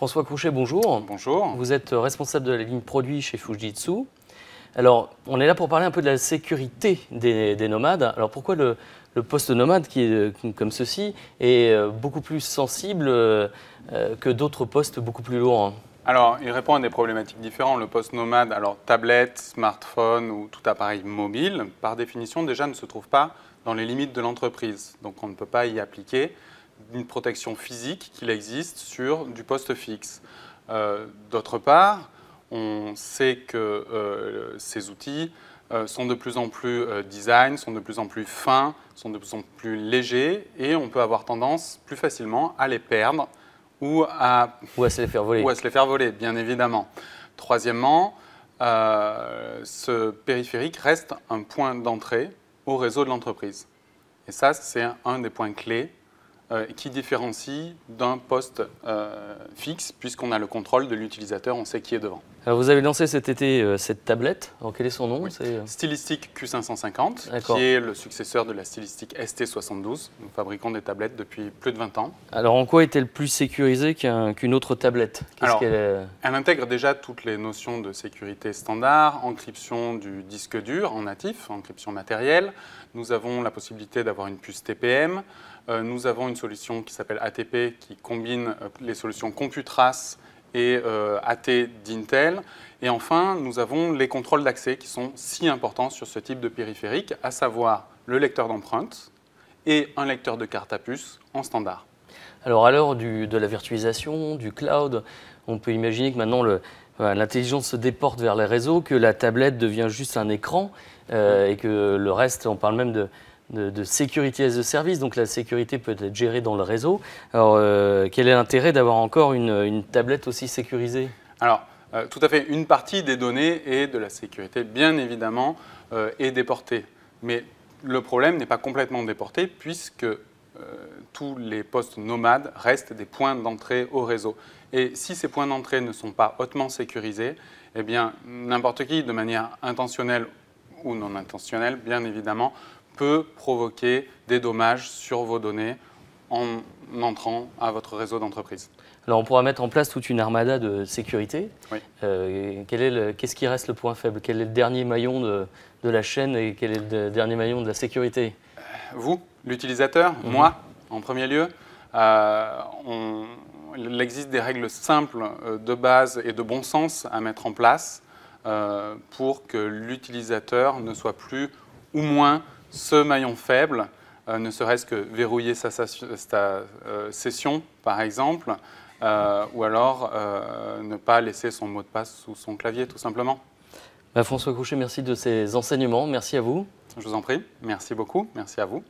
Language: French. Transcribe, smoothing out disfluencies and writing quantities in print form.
François Crouchet, bonjour. Bonjour. Vous êtes responsable de la ligne produit chez Fujitsu. Alors, on est là pour parler un peu de la sécurité des nomades. Alors, pourquoi le poste nomade, qui est comme ceci, est beaucoup plus sensible que d'autres postes beaucoup plus lourds? Alors, il répond à des problématiques différentes. Le poste nomade, alors tablette, smartphone ou tout appareil mobile, par définition, déjà ne se trouve pas dans les limites de l'entreprise. Donc, on ne peut pas y appliquer une protection physique qu'il existe sur du poste fixe. D'autre part, on sait que ces outils sont de plus en plus design, sont de plus en plus fins, sont de plus en plus légers et on peut avoir tendance plus facilement à les perdre ou à se les faire voler. Ou à se les faire voler, bien évidemment. Troisièmement, ce périphérique reste un point d'entrée au réseau de l'entreprise. Et ça, c'est un des points clés qui différencie d'un poste fixe, puisqu'on a le contrôle de l'utilisateur, on sait qui est devant. Alors vous avez lancé cet été cette tablette. Alors quel est son nom? Oui. Stylistic Q550, qui est le successeur de la Stylistic ST72. Nous fabriquons des tablettes depuis plus de 20 ans. Alors en quoi est-elle plus sécurisée qu'une autre tablette? Elle intègre déjà toutes les notions de sécurité standard, encryption du disque dur en natif, encryption matérielle. Nous avons la possibilité d'avoir une puce TPM. Nous avons une solution qui s'appelle ATP, qui combine les solutions CompuTrace et AT d'Intel. Et enfin, nous avons les contrôles d'accès qui sont si importants sur ce type de périphérique, à savoir le lecteur d'empreintes et un lecteur de carte à puce en standard. Alors à l'heure de la virtualisation, du cloud, on peut imaginer que maintenant l'intelligence se déporte vers les réseaux, que la tablette devient juste un écran et que le reste, on parle même de sécurité as a service, donc la sécurité peut être gérée dans le réseau. Alors, quel est l'intérêt d'avoir encore une tablette aussi sécurisée? Alors, tout à fait. Une partie des données et de la sécurité, bien évidemment, est déportée. Mais le problème n'est pas complètement déporté puisque tous les postes nomades restent des points d'entrée au réseau. Et si ces points d'entrée ne sont pas hautement sécurisés, eh bien, n'importe qui, de manière intentionnelle ou non intentionnelle, bien évidemment, peut provoquer des dommages sur vos données en entrant à votre réseau d'entreprise. Alors on pourra mettre en place toute une armada de sécurité. Oui. Qu'est-ce qui reste le point faible? Quel est le dernier maillon de la chaîne et quel est le dernier maillon de la sécurité? Vous, l'utilisateur, moi, en premier lieu. Il existe des règles simples de base et de bon sens à mettre en place pour que l'utilisateur ne soit plus ou moins ce maillon faible, ne serait-ce que verrouiller sa session, par exemple, ou alors ne pas laisser son mot de passe sous son clavier, tout simplement. François Crouchet, merci de ces enseignements. Merci à vous. Je vous en prie. Merci beaucoup. Merci à vous.